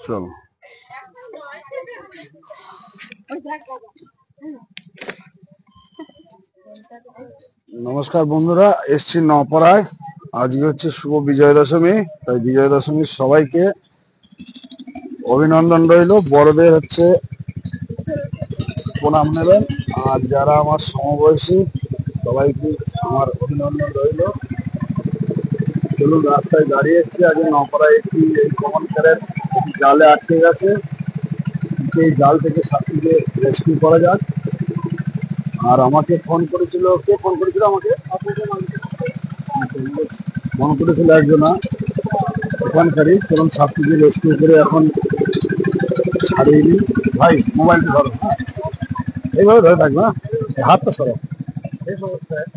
চল। নমস্কার বন্ধুরা, এসছি নপাড়ায়। আজকে হচ্ছে শুভ বিজয় দশমী, তাই বিজয় দশমীর সবাইকে অভিনন্দন রইল। বড়দের হচ্ছে প্রণাম নেবেন, আর যারা আমার সমবয়সী সবাইকে আমার অভিনন্দন রইল। চলুন, রাস্তায় দাঁড়িয়ে এসছি আজকে নপাড়ায় একটি এই কমন কারের জালে আটকে গেছে। এই জাল থেকে সাথীকে রেস্কিউ করা যাক। আর আমাকে ফোন করেছিল, কে ফোন করেছিল আমাকে? ফোন করেছিল একজনা ওখানকারই। চলুন সাথীকে রেস্কিউ করে এখন ছাড়িয়ে নিই। ভাই মোবাইলটা ধরো, হ্যাঁ এইভাবে ধরে থাকবে, হ্যাঁ হাতটা সরো। এই সমস্যায়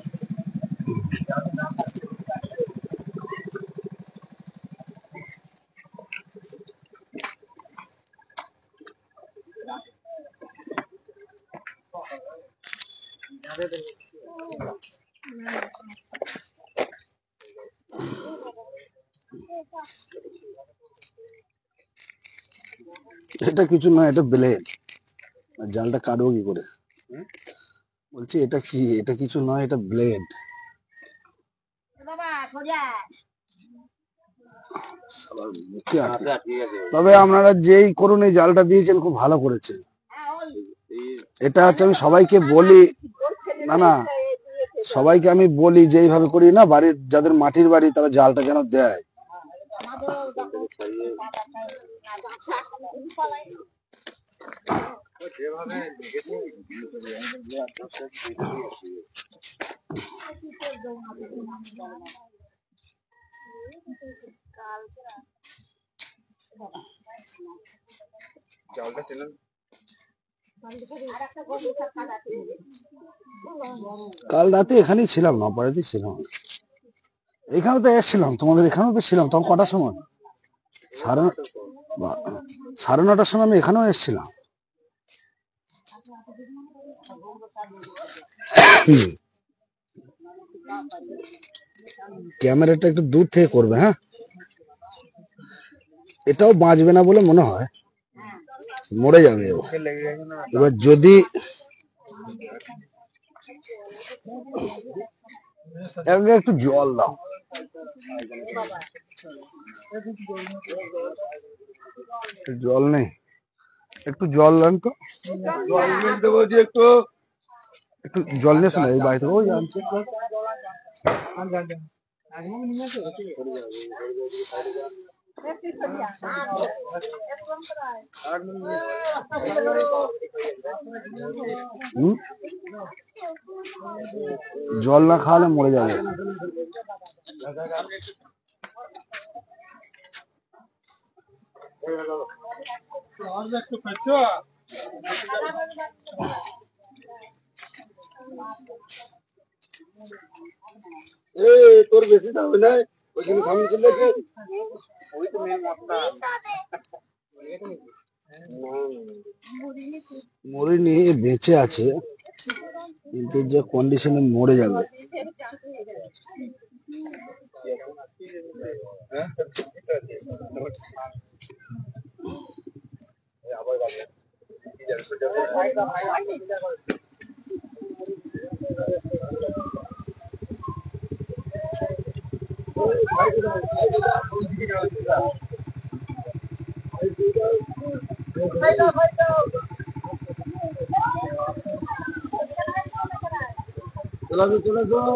এটা কিছু না, এটা ব্লেড। জালটা কাটবো কি করে? বলছি এটা কি? এটা কিছু নয়, এটা ব্লেড। তবে আপনারা যেই করুন এই জালটা দিয়েছেন খুব ভালো করেছেন। এটা হচ্ছে আমি সবাইকে বলি, না না সবাইকে আমি বলি যে এইভাবে করি না, বাড়ির যাদের মাটির বাড়ি তারা জালটা যেন দেয়। কাল রাতে এখানেই ছিলাম, নপাড়াতেই ছিলাম। এখানে তো এসছিলাম, তোমাদের এখানেও তো ছিলাম। তখন কটার সময়? 9:30টার সময় আমি এখানেও এসছিলাম। ক্যামেরাটা একটু দূর থেকে করবে, হ্যাঁ। এটাও বাঁচবে না বলে মনে হয়, মরে যাবে। এবার যদি একটু জল দাও, জল নেই, একটু জল দেন তো। একটু একটু জল নিয়ে শোনা, এই বাড়িতে ওই আনছে। জল না খাওয়ালে মরে যাবে। তোর বেশি দাম নাই, ওইখানে সামনে চলে গেছে। ওই তো মেন মতটা মরিনি, বেঁচে আছে, কিন্তু যে কন্ডিশনে মরে যাবে। চলে যাও।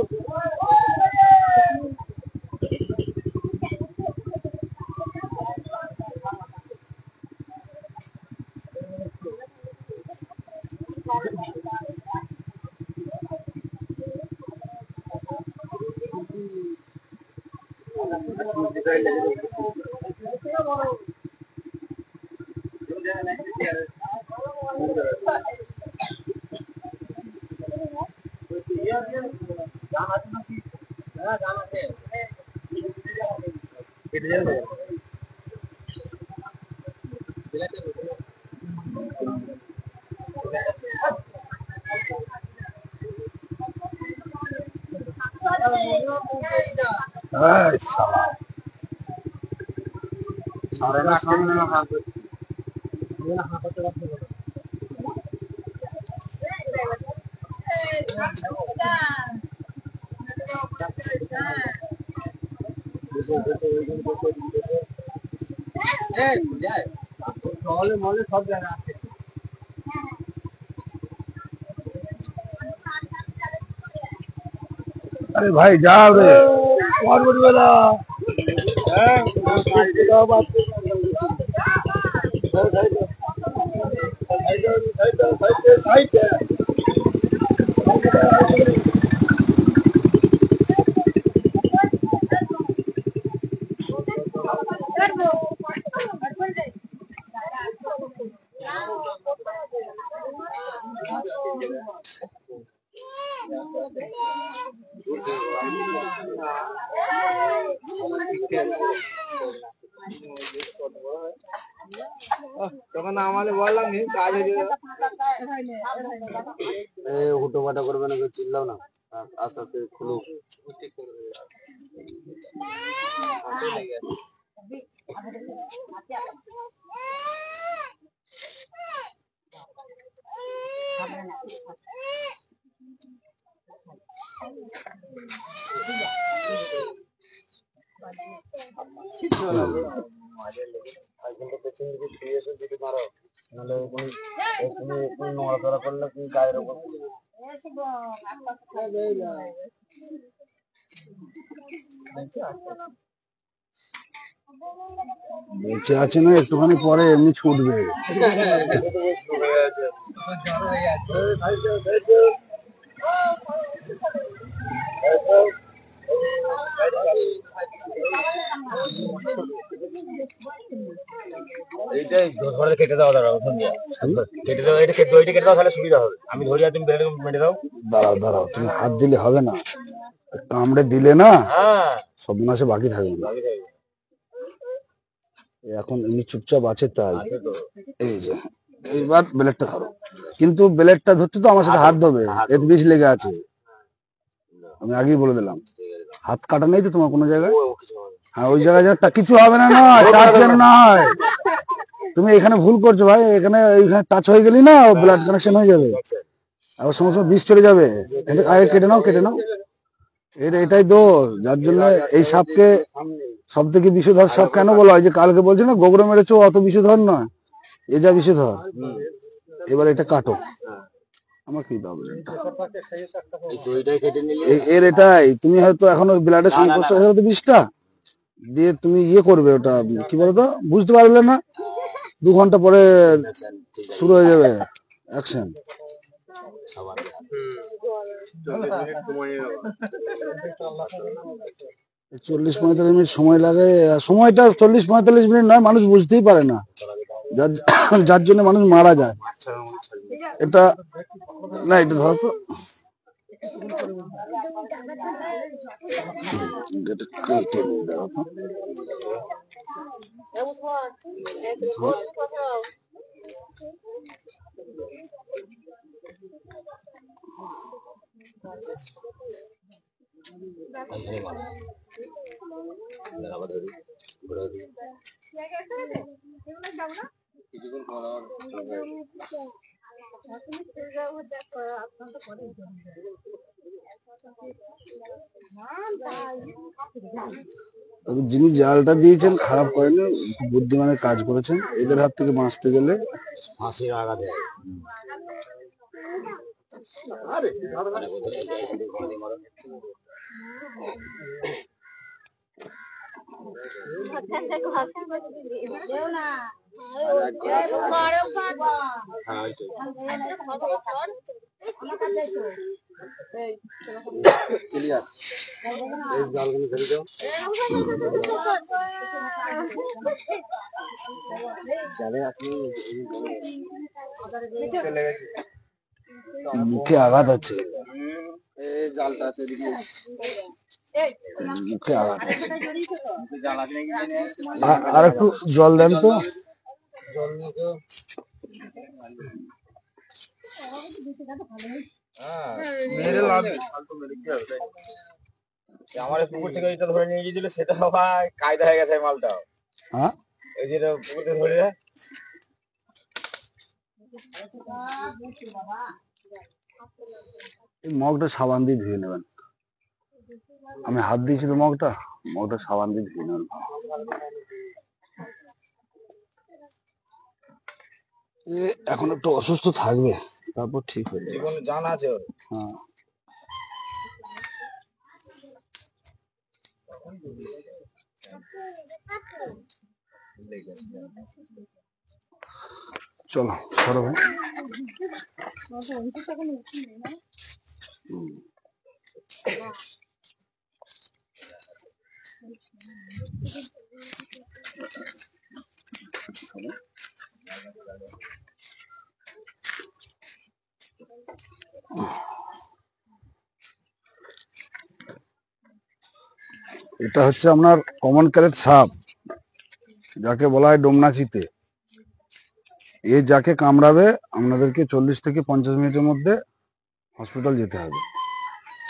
সব জায়গা আছে। अरे भाई जाओ रे बहुत बड़ी वाला তখন আমাদের বললাম কাজ হুটো পাটা করবে না, চিল্লাও না, আস্তে আস্তে খুলো। পেছন দিকে ফিরে এসে যদি মারো নাহলে তুমি নড়াচড়া করলে তুমি গায়ের ওপর বেঁচে আছে না, একটুখানি পরে এমনি ছুটবে। এইটাই ধরে কেটে দাও, দাঁড়াও কেটে দাও, এটা কেটে দাও, তাহলে সুবিধা হবে। আমি ধরি তুমি মেটে দাও। দাঁড়াও দাঁড়াও, তুমি হাত দিলে হবে না, কামড়ে দিলে না সব মাসে বাকি থাকবে না। এখন এমনি চুপচাপ আছে তাই। এই যে এইবার ব্লেডটা ধরো, কিন্তু ব্লেডটা ধরতে তো আমার সাথে হাত ধোবে, এর বিষ লেগে আছে। আমি আগেই বলে দিলাম, হাত কাটা নেই তো তোমার কোনো জায়গায়? হ্যাঁ ওই জায়গায় কিছু হবে না, টাচ যেন না হয়। তুমি এখানে ভুল করছো ভাই, এখানে টাচ হয়ে গেলি না, ব্লাড কানেকশন হয়ে যাবে, আবার সময় সময় বিষ চলে যাবে। আগে কেটে নাও, কেটে নাও। এটাই দোষ, যার জন্য এই সাপকে সব থেকে বিষধর সাপ কেন বলা হয়, যে কালকে বলছে না গোবরে মেরেছো, অত বিষধর নয়, এ যা বিষধর। এবার এটা কাটো, আমার কি দাও, এর এটাই তুমি হয়তো এখনো ব্লাডের সংস্পর্শ হয়ে গেল বিষটা দিয়ে, তুমি ইয়ে করবে ওটা কি বলতো, বুঝতে পারলে না, 2 ঘন্টা পরে শুরু হয়ে যাবে অ্যাকশন। 40-45 মিনিট সময় লাগে, সময়টা 40-45 মিনিট নয়, মানুষ বুঝতেই পারে না, যার জন্য মানুষ মারা যায়। এটা না, এটা ধরো তো, যিনি জালটা দিয়েছেন খারাপ করেনি, বুদ্ধিমানের কাজ করেছেন। এদের হাত থেকে বাঁচতে গেলে ফাঁসির আঘাত হয়। মুখে আঘাত আছে, জালটা আছে মুখে আঘাত আছে। আর একটু জল দেন তো, আমার পুকুর থেকে এটা ধরে নিয়ে গিয়েছিল, সেটা কায়দা হয়ে গেছে মালটা। হ্যাঁ এই মগটা সাবান দিয়ে ধুয়ে নেবেন। আমি হাত দিয়েছি তো মগটা সাবান দিয়ে ধুয়ে নেবেন। এখন একটু অসুস্থ থাকবে, তারপর ঠিক হয়ে যাবে। জীবনে জান আছে ওর। হ্যাঁ। চলো সরো ভাই। এটা হচ্ছে আপনার কমন কারেট সাপ, যাকে বলা হয় ডোমনাচিতে। এ যাকে কামড়াবে আপনাদেরকে 40 থেকে 50 মিনিটের মধ্যে হসপিটাল যেতে হবে।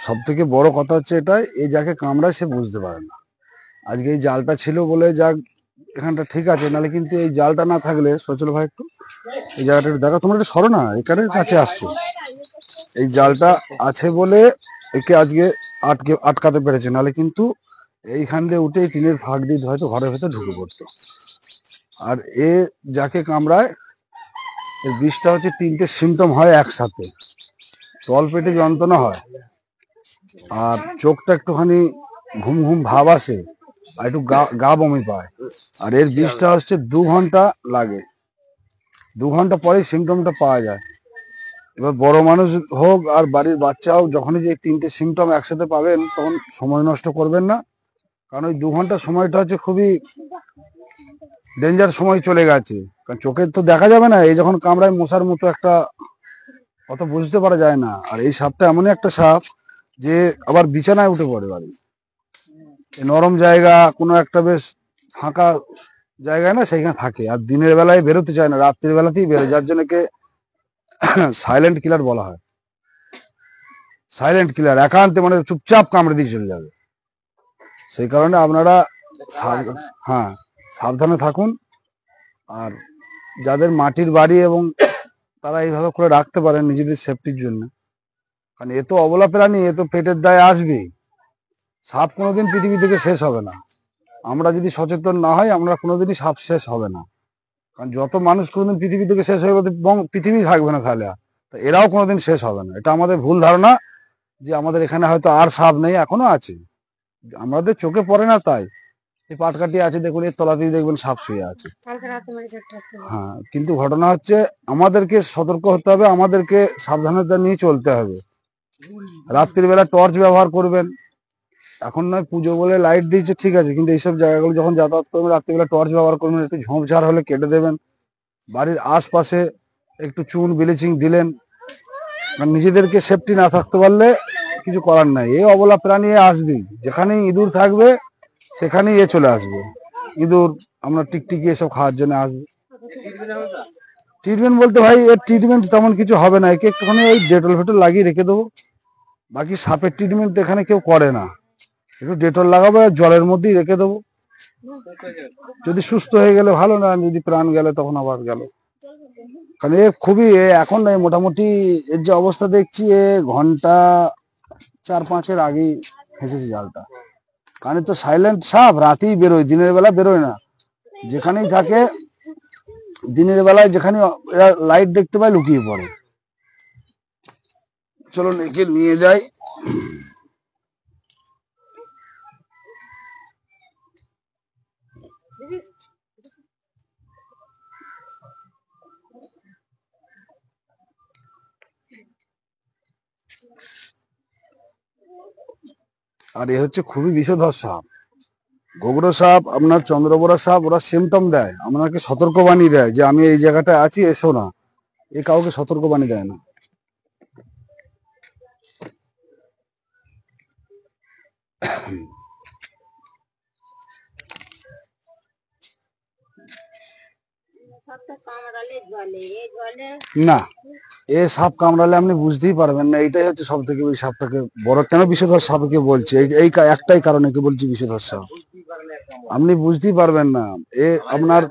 সব থেকে বড় কথা হচ্ছে এটাই, এ যাকে কামড়ায় সে বুঝতে পারে না। আজকে এই জালটা ছিল বলে যাক এখানটা ঠিক আছে, নাহলে কিন্তু এই জালটা না থাকলে, সচল ভাই একটু এই জায়গাটা একটু দেখো, তোমরা একটু সরো না, এখানে কাছে আসছো। এই জালটা আছে বলে একে আজকে আটকাতে পেরেছে, নাহলে কিন্তু এইখান দিয়ে উঠে টিনের ফাঁক দিয়ে হয়তো ঘরের ভেতর ঢুকে পড়তো। আর এ যাকে কামড়ায় এর বিষটা হচ্ছে 3টে সিমটম হয় একসাথে। তল পেটে যন্ত্রণা হয়, আর চোখটা একটুখানি ঘুম ঘুম ভাব আসে, আর একটু গা বমি পায়। আর এর বিষটা হচ্ছে 2 ঘন্টা লাগে, 2 ঘন্টা পরে সিমটমটা পাওয়া যায়। এবার বড় মানুষ হোক আর বাড়ির বাচ্চা হোক, যখনই যে 3টে সিমটম একসাথে পাবেন তখন সময় নষ্ট করবেন না, কারণ ওই 2 ঘন্টার সময়টা হচ্ছে খুবই ডেঞ্জার সময় চলে গেছে। কারণ চোখে তো দেখা যাবে না, এই যখন কামড়ায় মশার মতো একটা, অত বুঝতে পারা যায় না। আর এই সাপটা এমনই একটা সাপ যে আবার বিছানায় উঠে পড়ে বাড়ি, নরম জায়গা কোনো একটা বেশ ফাঁকা জায়গায় না সেইখানে থাকে, আর দিনের বেলায় বেরোতে চায় না, রাত্রির বেলাতেই বেরোয়, যার জন্য কে সাইলেন্ট কিলার বলা হয়। সাইলেন্ট কিলার, একান্তে মানে চুপচাপ কামড়ে দিয়ে চলে যাবে। সেই কারণে আপনারা হ্যাঁ সাবধানে থাকুন। আর যাদের মাটির বাড়ি এবং তারা এইভাবে করে রাখতে পারেন নিজেদের সেফটির জন্য, কারণ এ তো অবলা প্রাণী, এ তো পেটের দায়ে আসবেই। সাপ কোনোদিন পৃথিবী থেকে শেষ হবে না। আমরা যদি সচেতন না হই, আমরা কোনোদিনই সাপ শেষ হবে না। কারণ যত মানুষ কোনোদিন পৃথিবী থেকে শেষ হয়ে গেলে পৃথিবী থাকবে না, তাহলে তো এরাও কোনোদিন শেষ হবে না। এটা আমাদের ভুল ধারণা যে আমাদের এখানে হয়তো আর সাপ নেই, এখনো আছে, আমাদের চোখে পড়ে না। তাই এই পাটকাঠি আছে, দেখুন এর তলাতেই দেখবেন সাপ শুয়ে আছে। হ্যাঁ, কিন্তু ঘটনা হচ্ছে আমাদেরকে সতর্ক হতে হবে, আমাদেরকে সাবধানতা নিয়ে চলতে হবে। রাত্রির বেলা টর্চ ব্যবহার করবেন। এখন নয় পুজো বলে লাইট দিয়েছে ঠিক আছে, কিন্তু এইসব জায়গাগুলো যখন যাতায়াত করবেন রাত্রিবেলা টর্চ ব্যবহার করবেন। একটু ঝোপঝাড় হলে কেটে দেবেন, বাড়ির আশপাশে একটু চুন ব্লিচিং দিলেন। নিজেদেরকে সেফটি না থাকতে পারলে কিছু করার নাই, এই অবলা প্রাণী আসবেই। যেখানেই ইঁদুর থাকবে সেখানেই এ চলে আসবে। ইঁদুর আমরা টিকটিকি এসব খাওয়ার জন্য আসবে। ট্রিটমেন্ট বলতে ভাই এর ট্রিটমেন্ট তেমন কিছু হবে না, একে একটুখানি এই ডেটল ফেটল লাগিয়ে রেখে দেবো। বাকি সাপের ট্রিটমেন্ট এখানে কেউ করে না, একটু ডেটল লাগাবো আর জলের মধ্যেই রেখে দেবো। যদি সুস্থ হয়ে গেলে ভালো, না যদি প্রাণ গেলে তখন আবার গেল। কারণ এ খুবই এখন মোটামুটি এর যে অবস্থা দেখছি, এ ঘন্টা 4-5 আগেই ফেঁসেছে জালটা। কারণ তো সাইলেন্ট সাপ, রাতেই বেরোয়, দিনের বেলা বেরোয় না। যেখানেই থাকে দিনের বেলায়, যেখানে এরা লাইট দেখতে পায় লুকিয়ে পড়ে। চলো একে নিয়ে যাই। আর এ হচ্ছে খুবই বিষধর সাপ। গোগড়ো সাপ, আপনার চন্দ্রবোরা সাপ, ওরা সিমটম দেয়, আপনাকে সতর্কবাণী দেয় যে আমি এই জায়গাটায় আছি, এসো না। এ কাউকে সতর্কবাণী দেয় না। না, এ সাপ কামড়ালে আপনি বুঝতেই পারবেন না। এইটাই হচ্ছে সব থেকে ওই সাপটাকে বড় কেন বিষধর সাপকে বলছে, এই একটাই কারণে কি বলছি বিষধর সাপ। আপনি বুঝতেই পারবেন না। এ আপনার